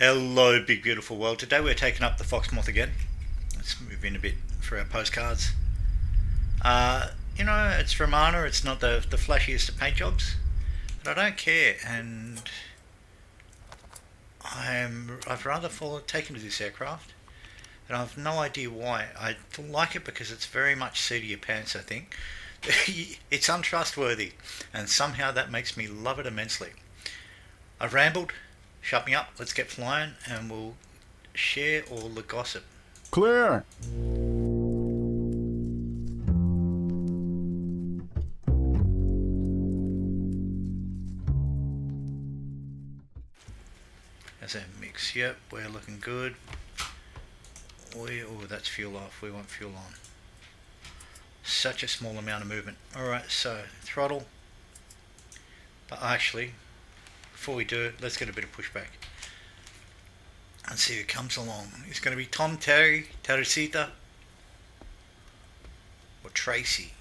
Hello, big beautiful world. Today we're taking up the Fox Moth again. Let's move in a bit for our postcards. It's Romana. It's not the flashiest of paint jobs, but I don't care, and I've rather taken to this aircraft, and I've no idea why. I like it because it's very much seat of your pants. I think it's untrustworthy, and somehow that makes me love it immensely. I've rambled. Shut me up, let's get flying, and we'll share all the gossip. Clear! As a mix, yep, we're looking good. That's fuel off, we want fuel on. Such a small amount of movement. Alright, so throttle. But actually, before we do it, let's get a bit of pushback and see who comes along. It's going to be Tom, Terry, Teresita, or Tracy.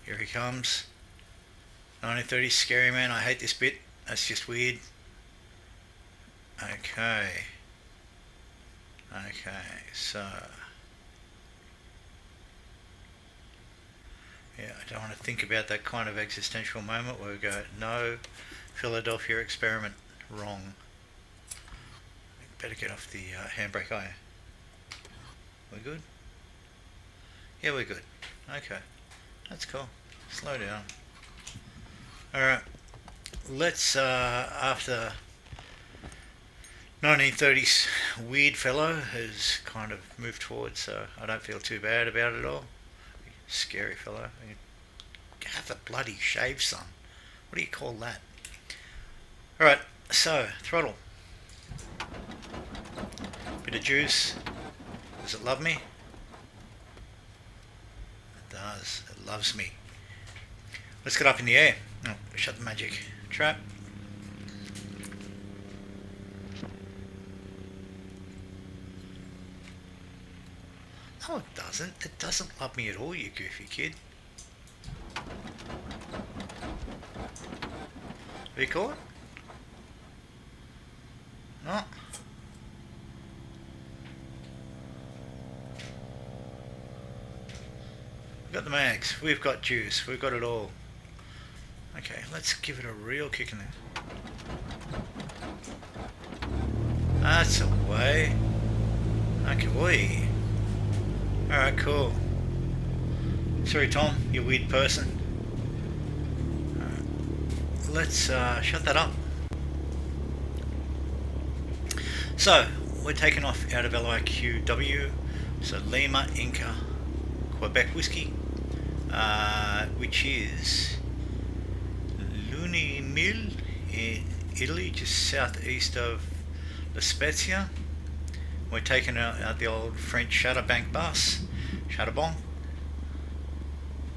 Here he comes. 1930 Scary Man. I hate this bit. That's just weird. Okay, so yeah, I don't want to think about that kind of existential moment where we go, no, Philadelphia experiment, wrong. Better get off the handbrake, are you? We good? Yeah, we're good. Okay, that's cool. Slow down. Alright, let's, after 1930s weird fellow has kind of moved forward, so I don't feel too bad about it all. Scary fellow. Have a bloody shave, son. What do you call that? Alright, so throttle. Bit of juice. Does it love me? It does. It loves me. Let's get up in the air. Oh, shut the magic trap. No, it doesn't. It doesn't love me at all, you goofy kid. Have you caught? No. We've got the mags. We've got juice. We've got it all. Okay, let's give it a real kick in there. That's away. Okay, boy. Alright, cool. Sorry, Tom, you weird person. Let's shut that up. So, we're taking off out of LIQW, so Lima Inca Quebec Whiskey, which is Lunimille in Italy, just southeast of La Spezia. We're taking out the old French Chatterbank bus, Chatterbon.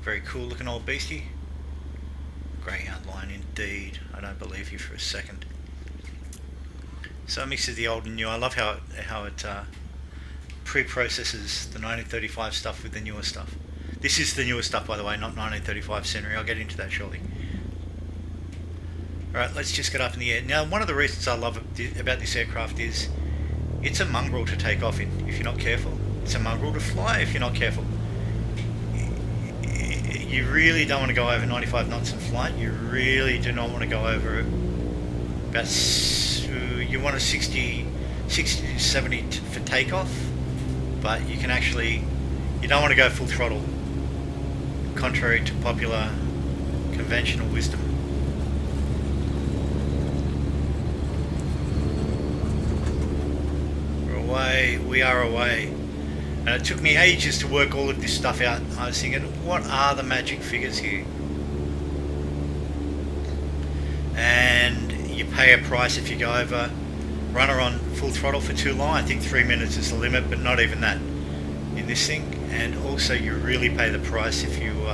Very cool looking old beastie. Greyhound line indeed. I don't believe you for a second. So it mixes the old and new. I love how it pre-processes the 1935 stuff with the newer stuff. This is the newer stuff, by the way, not 1935 scenery. I'll get into that shortly. Alright, let's just get up in the air. Now, one of the reasons I love about this aircraft is it's a mongrel to take off in if you're not careful. It's a mongrel to fly if you're not careful. You really don't want to go over 95 knots in flight. You really do not want to go over about, you want a 60 to 70 for takeoff, but you can actually, you don't want to go full throttle, contrary to popular conventional wisdom. We're away, we are away. And it took me ages to work all of this stuff out. I was thinking, what are the magic figures here? And you pay a price if you go over. Runner on full throttle for too long. I think 3 minutes is the limit, but not even that in this thing. And also, you really pay the price if you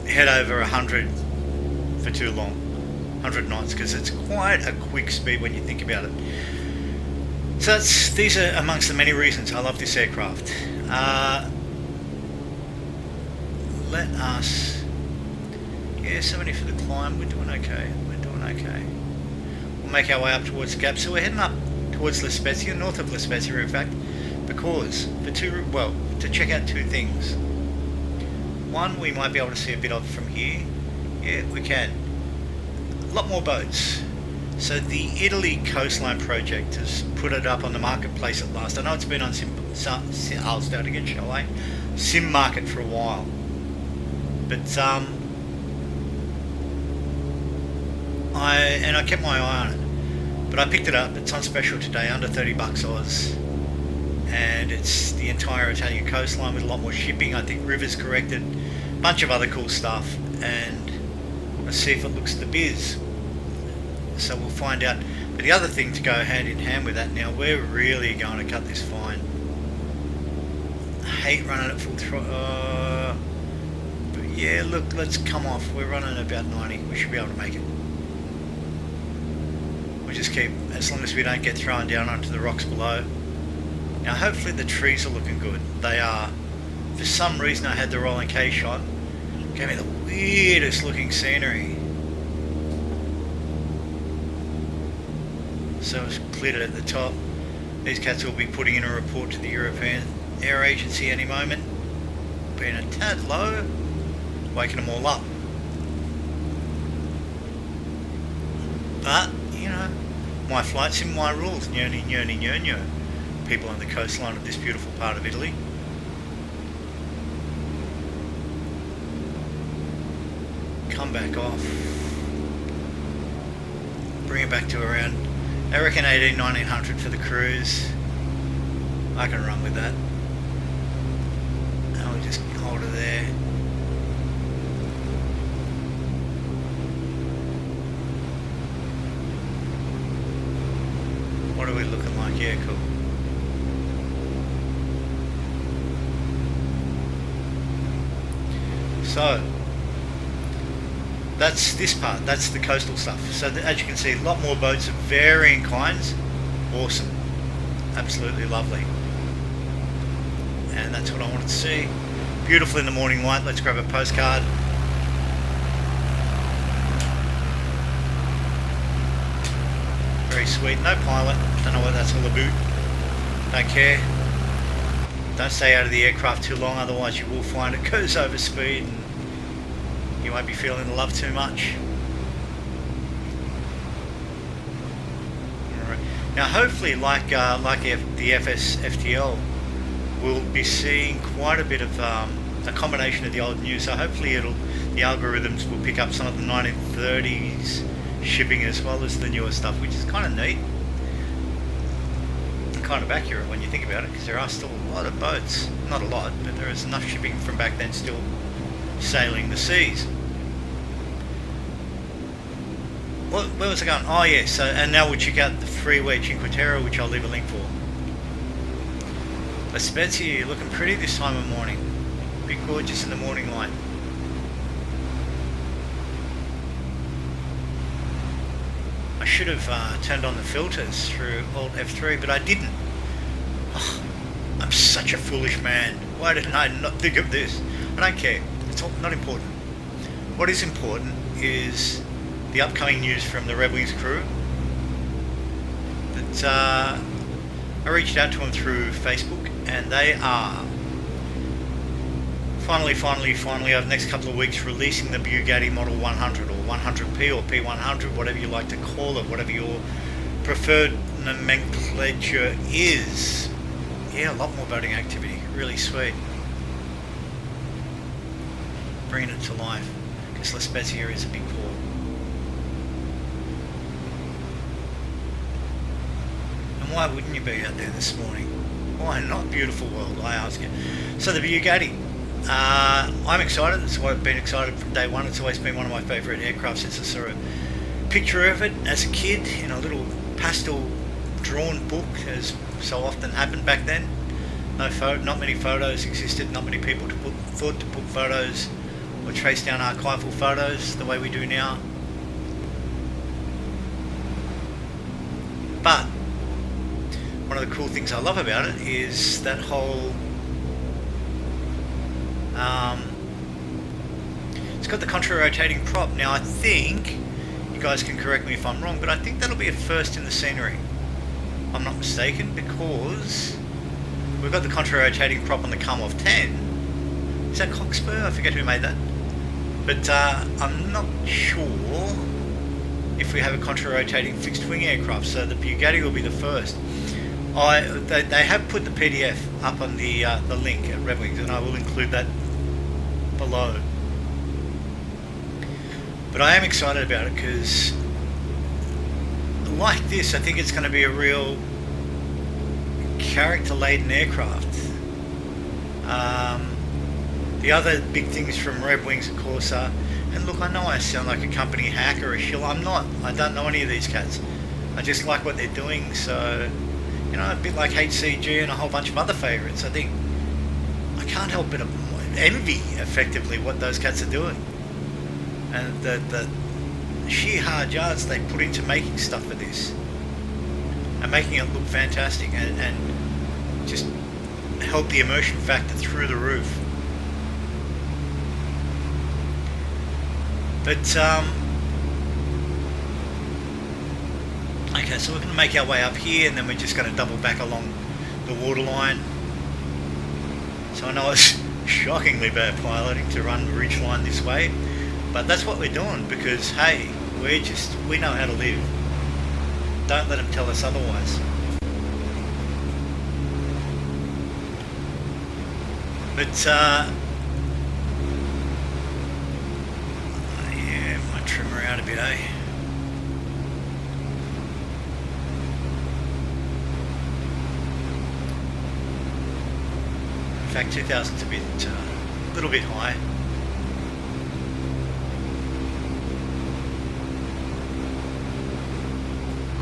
head over 100 for too long, 100 knots, because it's quite a quick speed when you think about it. So these are amongst the many reasons I love this aircraft. Let us, yeah, 70 for the climb, we're doing okay, make our way up towards the Gap. So we're heading up towards La Spezia, north of La Spezia in fact, because to check out two things. One, we might be able to see a bit of from here. Yeah, we can. A lot more boats. So the Italy Coastline project has put it up on the marketplace at last. I know it's been on I'll start again, shall I? Sim Market for a while. But I kept my eye on it. But I picked it up. It's on special today, under 30 bucks Oz. And it's the entire Italian coastline with a lot more shipping. I think rivers corrected, a bunch of other cool stuff, and let's see if it looks the biz. So we'll find out. But the other thing to go hand in hand with that, now we're really going to cut this fine. I hate running at full throttle. But yeah, look, let's come off. We're running about 90. We should be able to make it. We'll just keep, as long as we don't get thrown down onto the rocks below. Now hopefully the trees are looking good. They are. For some reason I had the rolling K shot. Gave me the weirdest looking scenery. So it's cleared it at the top. These cats will be putting in a report to the European Air Agency any moment. Being a tad low, waking them all up. But, you know, my flight sim, my rules. Nyerny, nyerny, nyernyo. People on the coastline of this beautiful part of Italy. Come back off. Bring it back to around, I reckon 1900 for the cruise. I can run with that. And we'll just hold it there. What are we looking like? Yeah, cool. So that's this part, that's the coastal stuff. So as you can see, a lot more boats of varying kinds. Awesome, absolutely lovely. And that's what I wanted to see. Beautiful in the morning light. Let's grab a postcard. Very sweet. No pilot, don't know what that's all about. Don't care. Don't stay out of the aircraft too long, otherwise you will find it goes over speed and you won't be feeling the love too much. Alright. Now hopefully, like the FSFTL, we'll be seeing quite a bit of a combination of the old and new. So hopefully the algorithms will pick up some of the 1930s shipping as well as the newer stuff, which is kind of neat. Kind of accurate when you think about it, because there are still a lot of boats, not a lot, but there is enough shipping from back then still sailing the seas. Where was I going? Oh yeah, so, and now we'll check out the freeway Cinque Terra, which I'll leave a link for. La Spezia, you're looking pretty this time of morning. Big gorgeous in the morning light. I should have turned on the filters through Alt F3, but I didn't. Oh, I'm such a foolish man. Why didn't I not think of this? I don't care. It's all not important. What is important is the upcoming news from the Red Wings crew. That I reached out to them through Facebook, and they are finally over the next couple of weeks releasing the Bugatti Model 100 or 100P or P100, whatever you like to call it, whatever your preferred nomenclature is. Yeah, a lot more boating activity, really sweet. Bringing it to life, because La Spezia is a big port. And why wouldn't you be out there this morning? Why not? Beautiful world, I ask you. So the Bugatti. I'm excited. That's why I've been excited from day one. It's always been one of my favourite aircraft since I saw a picture of it as a kid in a little pastel drawn book, as so often happened back then. Not many photos existed, not many people thought to put photos or trace down archival photos the way we do now. But one of the cool things I love about it is that whole it's got the contra-rotating prop. Now I think you guys can correct me if I'm wrong, but I think that'll be a first in the scenery. I'm not mistaken, because we've got the contra-rotating prop on the Come-Off 10. Is that Cockspur? I forget who made that. But I'm not sure if we have a contra-rotating fixed-wing aircraft, so the Bugatti will be the first. They have put the PDF up on the link at Red Wings, and I will include that below. But I am excited about it because, like this, I think it's going to be a real character-laden aircraft. The other big things from Red Wings, of course, are, and look, I know I sound like a company hack or a shill. I'm not. I don't know any of these cats. I just like what they're doing. So, you know, a bit like HCG and a whole bunch of other favourites. I think I can't help but envy, effectively, what those cats are doing. And the sheer hard yards they put into making stuff for this. And making it look fantastic. And just help the immersion factor through the roof. But, okay, so we're going to make our way up here, and then we're just going to double back along the waterline. So I know it's shockingly bad piloting to run ridgeline this way, but that's what we're doing, because, hey, we know how to live. Don't let them tell us otherwise. But, yeah, might trim her out a bit, eh? In fact, 2000's a little bit high.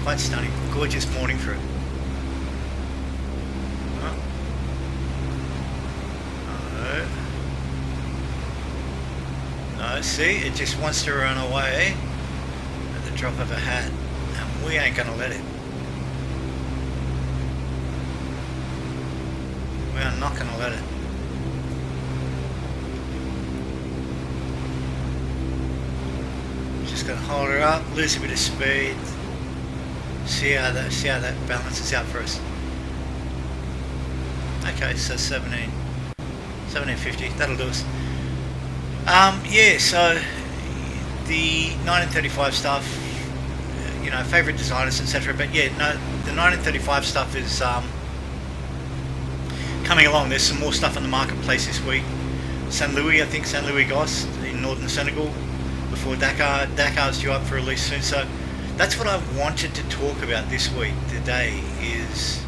Quite stunning, gorgeous morning for it. No, see, it just wants to run away at the drop of a hat, and we ain't gonna let it. We are not gonna let it. Just gonna hold her up, lose a bit of speed, see how that balances out for us. Okay, so 1750, that'll do us. Yeah, so the 1935 stuff, you know, favourite designers, etc. But yeah, no, the 1935 stuff is coming along. There's some more stuff in the marketplace this week. St. Louis, I think St. Louis Goss in northern Senegal before Dakar. Dakar's due up for release soon. So that's what I wanted to talk about this week, today, is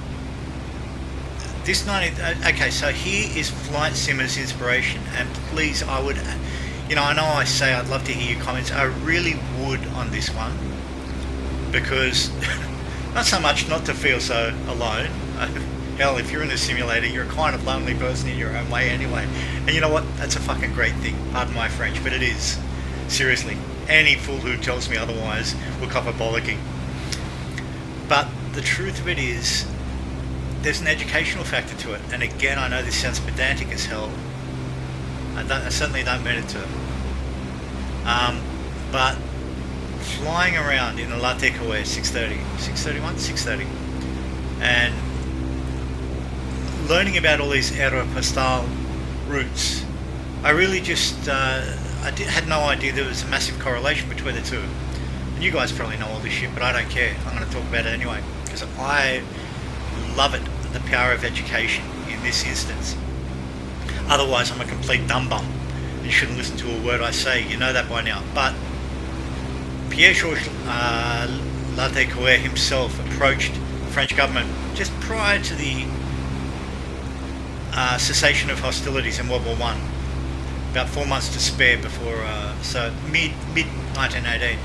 this 90. Okay, so here is Flight Simmer's inspiration, and please, I would, you know, I know I say I'd love to hear your comments. I really would on this one, because not so much not to feel so alone. Hell, if you're in a simulator, you're a kind of lonely person in your own way anyway. And you know what? That's a fucking great thing. Pardon my French, but it is. Seriously. Any fool who tells me otherwise will cop a bollocking. But the truth of it is, there's an educational factor to it. And again, I know this sounds pedantic as hell. I certainly don't mean it to. But flying around in a latte Coe 630, and learning about all these aeropostale routes, I really just had no idea there was a massive correlation between the two. And you guys probably know all this shit, but I don't care. I'm going to talk about it anyway, because I love it, the power of education in this instance. Otherwise, I'm a complete dumb bum and shouldn't listen to a word I say. You know that by now. But Pierre-Georges Latte Coe himself approached the French government just prior to the cessation of hostilities in World War I. About 4 months to spare before, so mid 1918.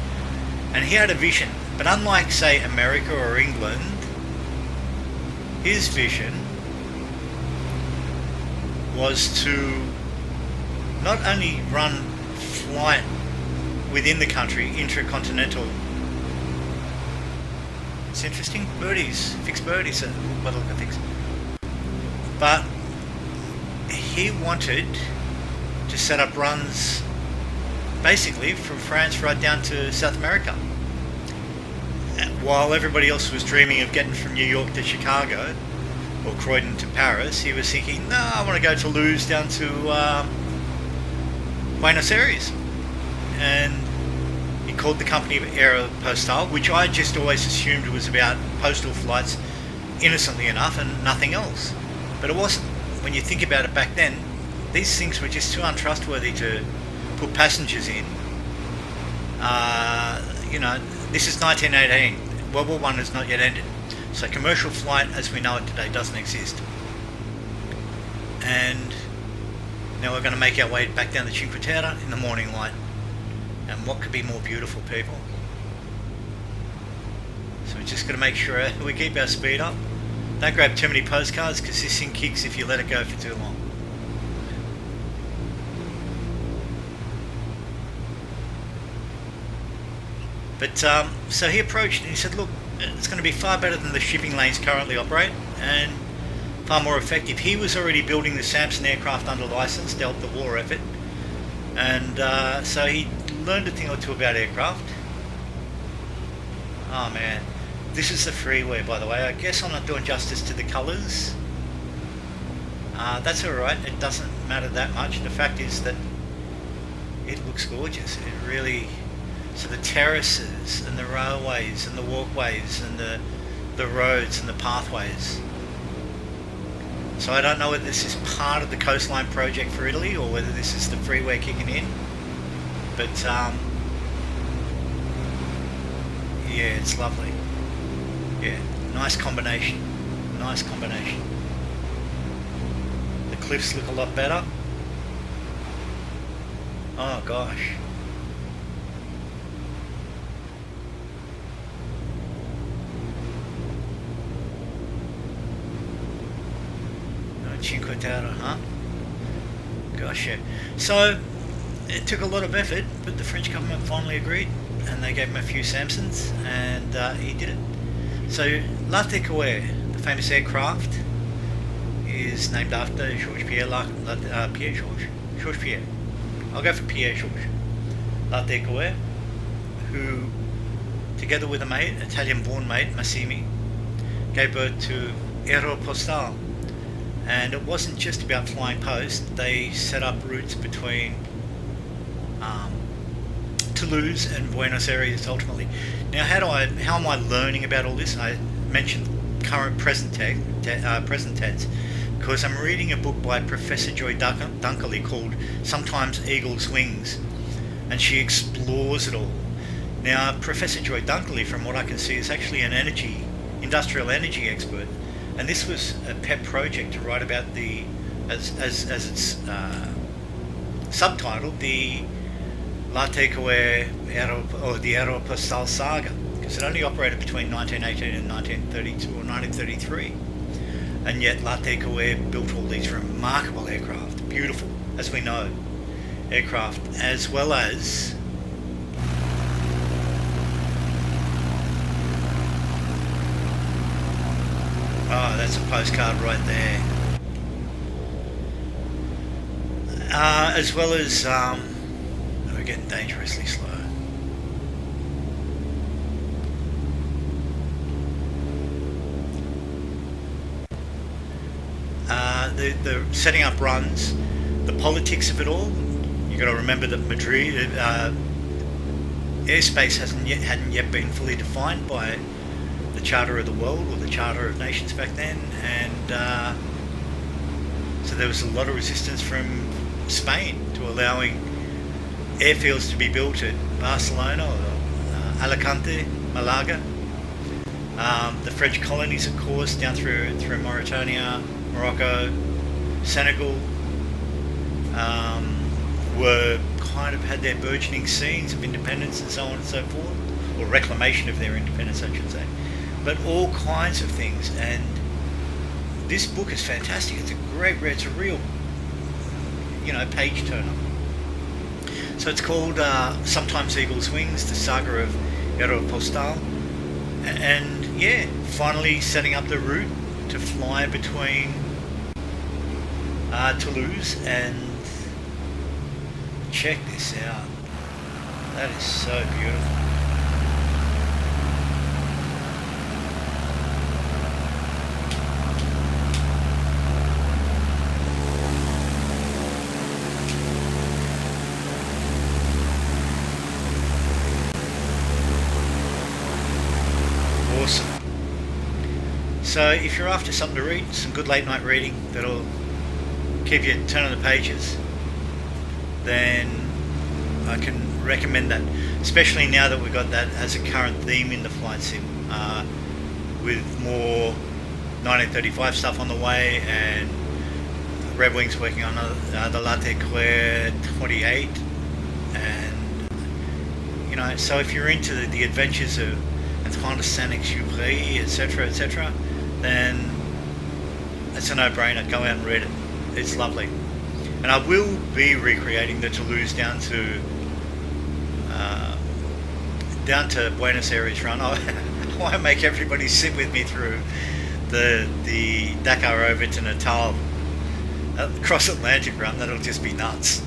And he had a vision, but unlike, say, America or England, his vision was to not only run flight within the country, intercontinental. It's interesting, birdies, fixed birdies, by the look of things. But he wanted to set up runs basically from France right down to South America. while everybody else was dreaming of getting from New York to Chicago or Croydon to Paris, he was thinking, no, I want to go to Toulouse down to Buenos Aires. And he called the company Aeropostale, which I just always assumed was about postal flights, innocently enough, and nothing else. But it wasn't. When you think about it back then, these things were just too untrustworthy to put passengers in. This is 1918. World War I has not yet ended. So commercial flight as we know it today doesn't exist. And now we're going to make our way back down the Cinque Terra in the morning light. And what could be more beautiful, people? So we're just going to make sure we keep our speed up. Don't grab too many postcards because this thing kicks if you let it go for too long. But so he approached and he said, look, it's going to be far better than the shipping lanes currently operate and far more effective. He was already building the Samson aircraft under license to help the war effort, and so he learned a thing or two about aircraft. Oh man, this is the freeway, by the way. I guess I'm not doing justice to the colours. That's alright, it doesn't matter that much. The fact is that it looks gorgeous. It really... So the terraces and the railways and the walkways and the roads and the pathways. So I don't know whether this is part of the coastline project for Italy or whether this is the freeway kicking in. But yeah, it's lovely. Yeah, nice combination. Nice combination. The cliffs look a lot better. Oh gosh. Cinque Terra, huh? Gosh, yeah. So it took a lot of effort, but the French government finally agreed, and they gave him a few Samsons, and he did it. So L'Artecoeur, the famous aircraft, is named after Georges Pierre. Georges Pierre. I'll go for Pierre Georges L'Artecoeur, who, together with a mate, Italian-born mate Massimi, gave birth to Aeropostale. And it wasn't just about flying post. They set up routes between Toulouse and Buenos Aires ultimately. Now, how am I learning about all this? I mentioned present tense because I'm reading a book by Professor Joy Dunkley called Sometimes Eagle's Wings, and she explores it all. Now, Professor Joy Dunkley, from what I can see, is actually an industrial energy expert. And this was a pet project to write about as it's subtitled, the L'Artecoeur or the Aeropostale saga, because it only operated between 1918 and 1932 or 1933, and yet L'Artecoeur built all these remarkable aircraft, beautiful, as we know, aircraft, as well as oh, that's a postcard right there. As well as, we're getting dangerously slow. The setting up runs, the politics of it all. You've got to remember that Madrid, airspace hadn't yet been fully defined by the Charter of the World or the Charter of Nations back then, and so there was a lot of resistance from Spain to allowing airfields to be built at Barcelona or Alicante, Malaga. The French colonies, of course, down through Mauritania, Morocco, Senegal, were kind of had their burgeoning scenes of independence and so on and so forth, or reclamation of their independence, I should say. But all kinds of things, and this book is fantastic. It's a great read. It's a real, page turner. So it's called Sometimes Eagle's Wings, the saga of Aeropostale, and yeah, finally setting up the route to fly between Toulouse and check this out. That is so beautiful. Awesome. So if you're after something to read, some good late night reading that'll keep you turning the pages, then I can recommend that, especially now that we've got that as a current theme in the flight sim, with more 1935 stuff on the way, and Red Wing's working on the Latte Claire 28, and you know, so if you're into the adventures of Antoine de Saint-Exupéry, etc., then it's a no-brainer. Go out and read it. It's lovely. And I will be recreating the Toulouse down to Buenos Aires run. I won't make everybody sit with me through the Dakar over to Natal cross Atlantic run. That'll just be nuts,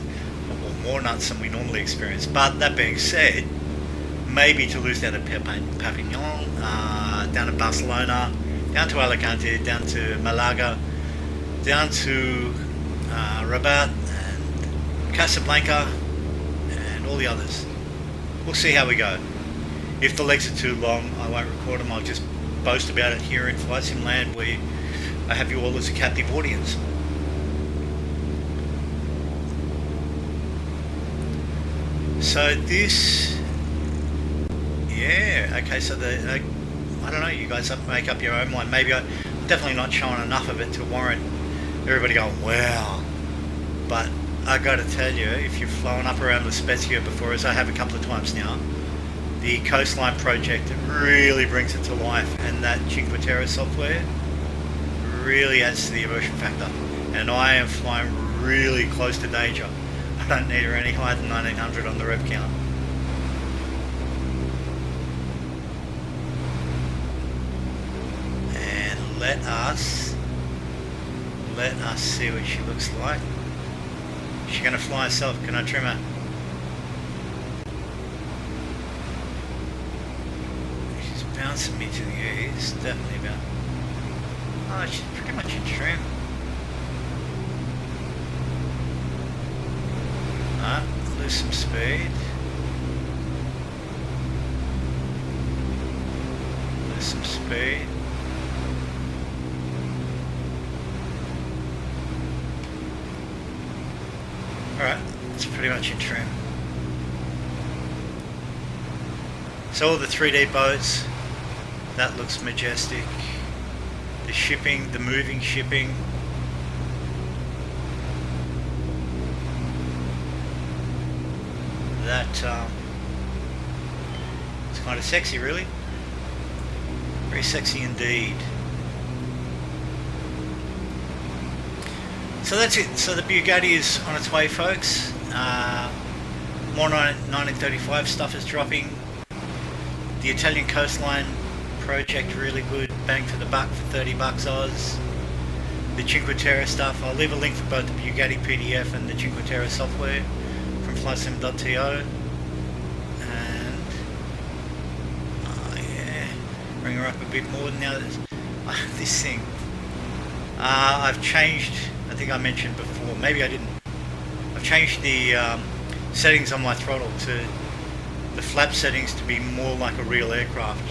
or more nuts than we normally experience. But that being said, maybe Toulouse down to Perpignan, down to Barcelona, down to Alicante, down to Malaga, down to Rabat and Casablanca and all the others. We'll see how we go. If the legs are too long, I won't record them. I'll just boast about it here in Flight Sim Land, where I have you all as a captive audience. So this, yeah, okay, so I don't know, you guys make up your own mind. Maybe I'm definitely not showing enough of it to warrant everybody going, wow. But I got to tell you, if you've flown up around La Spezia before, as I have a couple of times now, the Coastline project really brings it to life, and that Cinque Terra software really adds to the immersion factor. And I am flying really close to danger. I don't need her any higher than 1900 on the rev count. And let us see what she looks like. Is she going to fly herself? Can I trim her? She's bouncing me to the east. Definitely about. Oh, she's pretty much in trim. Lose some speed. Lose some speed. Alright, it's pretty much in trim. So all the 3D boats, that looks majestic. The shipping, the moving shipping. That it's kind of sexy, really. Very sexy indeed. So that's it. So the Bugatti is on its way, folks. More 1935 stuff is dropping. The Italian Coastline project, really good. Bang for the buck for 30 bucks Oz. The Cinque Terra stuff. I'll leave a link for both the Bugatti PDF and the Cinque Terra software from flightsim.to. And oh yeah, bring her up a bit more now. This thing. I've changed. I think I mentioned before. Maybe I didn't. I've changed the settings on my throttle to the flap settings to be more like a real aircraft.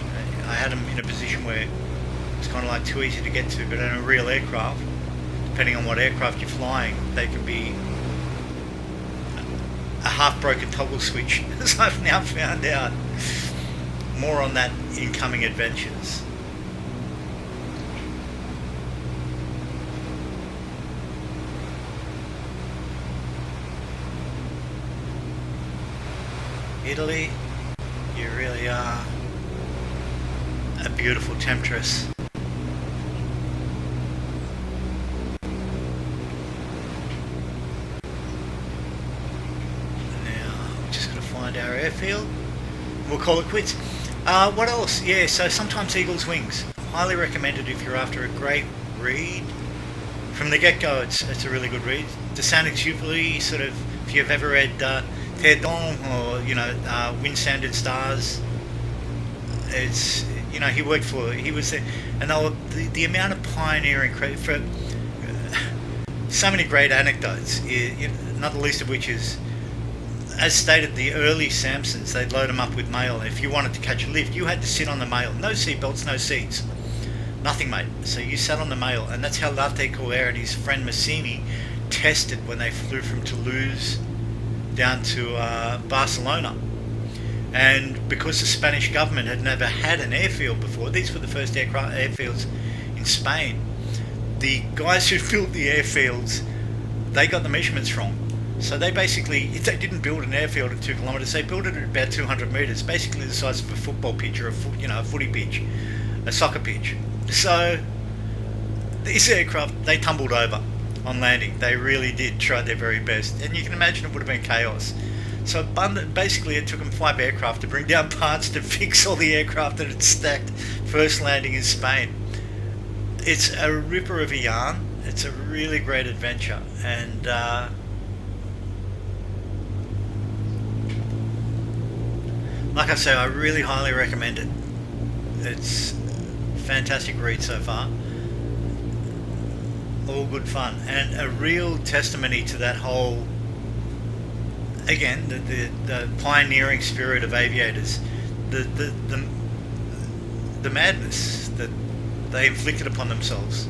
I had them in a position where it's kind of like too easy to get to, but in a real aircraft, depending on what aircraft you're flying, they can be a half-broken toggle switch, as I've now found out. More on that in coming adventures. Italy, you really are a beautiful temptress. Now, I'm just going to find our airfield. We'll call it quits. What else? Yeah, so sometimes Eagle's Wings. Highly recommended if you're after a great read. From the get-go, it's a really good read. De Saint-Exupéry, sort of, if you've ever read Perdon or Wind Standard Stars, it's he was there, and they were, the amount of pioneering credit for so many great anecdotes, not the least of which is as stated, the early Samsons, they'd load them up with mail. And if you wanted to catch a lift, you had to sit on the mail. No seatbelts, no seats. Nothing, mate. So you sat on the mail. And that's how Latte Collier and his friend Massini tested when they flew from Toulouse down to Barcelona. And because the Spanish government had never had an airfield before, these were the first airfields in Spain. The guys who built the airfields, they got the measurements wrong. So they didn't build an airfield at 2 kilometres, they built it at about 200 metres, basically the size of a football pitch or a footy pitch, a soccer pitch. So these aircraft, they tumbled over on landing. They really did try their very best, and you can imagine it would have been chaos. So basically it took them 5 aircraft to bring down parts to fix all the aircraft that had stacked first landing in Spain. It's a ripper of a yarn. It's a really great adventure, and like I say, I really highly recommend it. It's a fantastic read so far. All good fun, and a real testimony to that whole, again, the pioneering spirit of aviators, the madness that they inflicted upon themselves.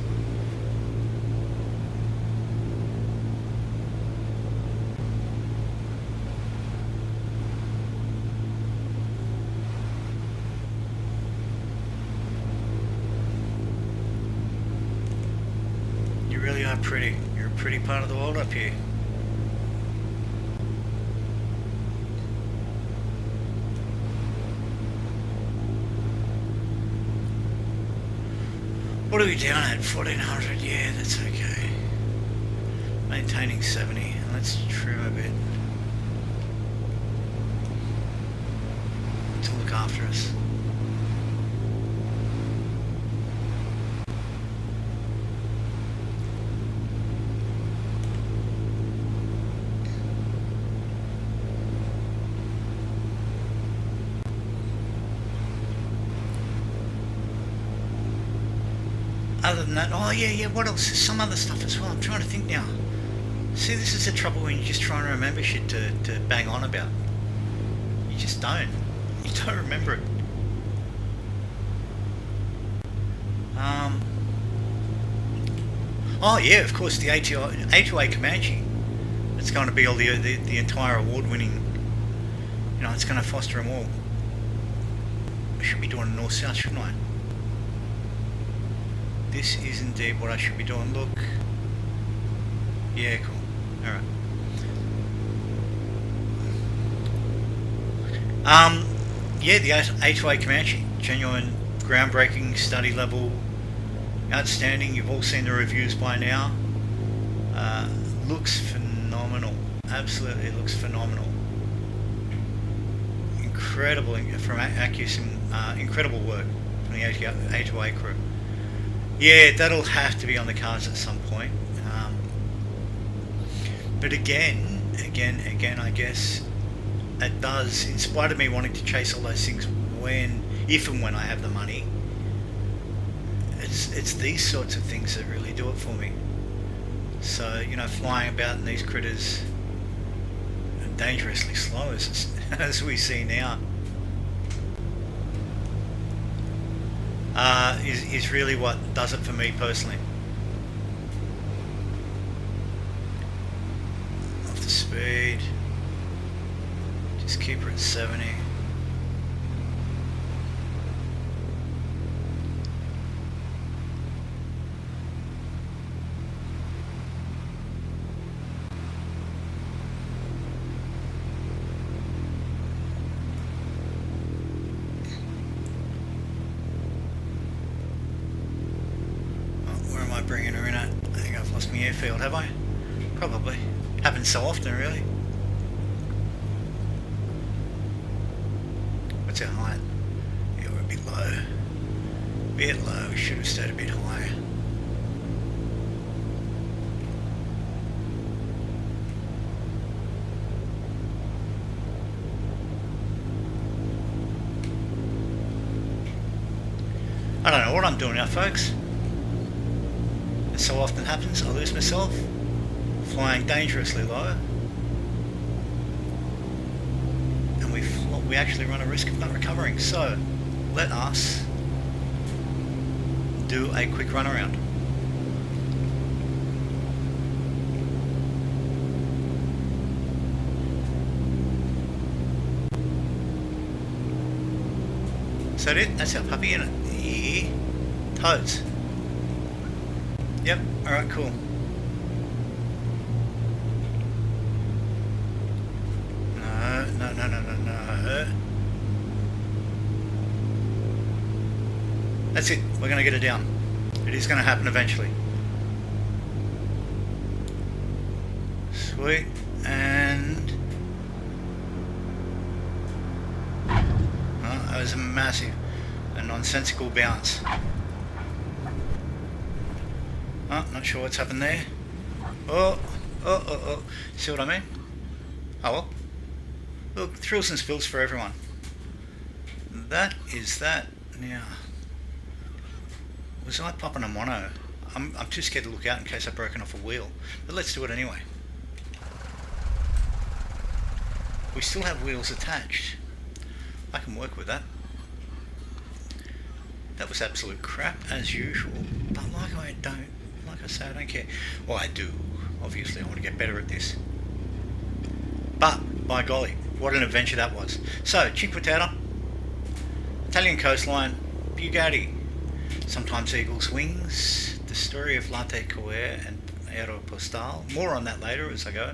You really are pretty. You're a pretty part of the world up here. What are we down at? 1400, yeah, that's okay. Maintaining 70, let's trim a bit to look after us. Other than that, oh yeah, what else? There's some other stuff as well. I'm trying to think now. See, this is the trouble when you're just trying to remember shit to bang on about. You just don't. You don't remember it. Oh yeah, of course, the A2A Comanche. It's going to be all the entire award-winning. You know, it's going to foster them all. I should be doing a north-south, shouldn't I? This is indeed what I should be doing. Look. Yeah, cool. Alright. Yeah, the A2A Comanche. Genuine, groundbreaking, study level. Outstanding. You've all seen the reviews by now. Looks phenomenal. Absolutely looks phenomenal. Incredible from Accus, incredible work from the A2A crew. Yeah, that'll have to be on the cards at some point. But again, I guess it does, in spite of me wanting to chase all those things if and when I have the money, it's these sorts of things that really do it for me. So, you know, flying about in these critters dangerously slow as we see now. Is really what does it for me personally. Off the speed, just keep her at 70. Bringing her in at, I think I've lost my airfield, have I? Probably. Happens so often, really. What's our height? Yeah, we're a bit low. Bit low, we should have stayed a bit higher. I don't know what I'm doing now, folks. So often happens, I lose myself, flying dangerously low. we actually run a risk of not recovering. So let us do a quick run around. Is that it? That's our puppy, isn't it? Yeah. Toads. Yep, alright, cool. No. That's it, we're going to get it down. It is going to happen eventually. Sweet, and... oh, that was a massive and nonsensical bounce. Oh, not sure what's happened there. Oh. See what I mean? Oh well. Look, thrills and spills for everyone. That is that. Now, was I popping a mono? I'm too scared to look out in case I've broken off a wheel. But let's do it anyway. We still have wheels attached. I can work with that. That was absolute crap as usual. But like I say, I don't care. Well, I do. Obviously, I want to get better at this. But, by golly, what an adventure that was. So, Cinque Terra, Italian Coastline, Bugatti, sometimes Eagle's Wings, the story of A2A and Aeropostale. More on that later as I go.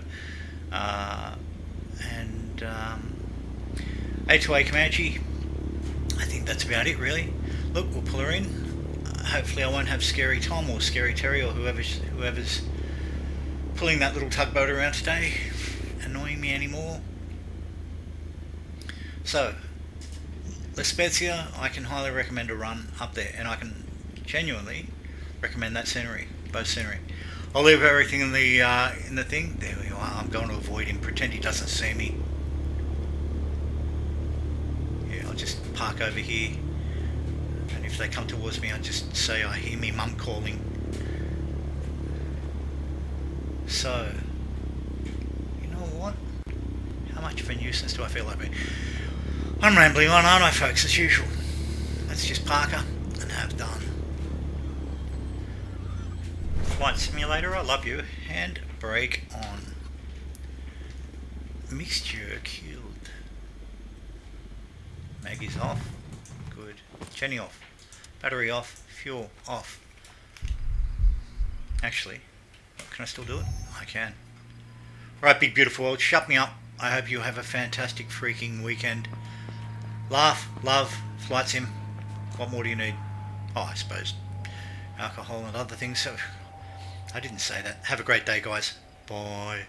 And A2A Comanche. I think that's about it, really. Look, we'll pull her in. Hopefully I won't have Scary Tom or Scary Terry or whoever's pulling that little tugboat around today annoying me anymore. So, La Spezia, I can highly recommend a run up there, and I can genuinely recommend that scenery, both scenery. I'll leave everything in the thing. There we are. I'm going to avoid him, pretend he doesn't see me. Yeah, I'll just park over here. And if they come towards me, I just say I hear me mum calling. So, you know what? How much of a nuisance do I feel like being? I'm rambling on, aren't I, folks, as usual? Let's just park her and have done. Flight simulator, I love you. Hand brake on. Mixture killed. Maggie's off. Good. Jenny off. Battery off. Fuel off. Actually, can I still do it? I can. Right, big beautiful world, shut me up. I hope you have a fantastic freaking weekend. Laugh, love, flight sim. What more do you need? Oh, I suppose alcohol and other things. So I didn't say that. Have a great day, guys. Bye.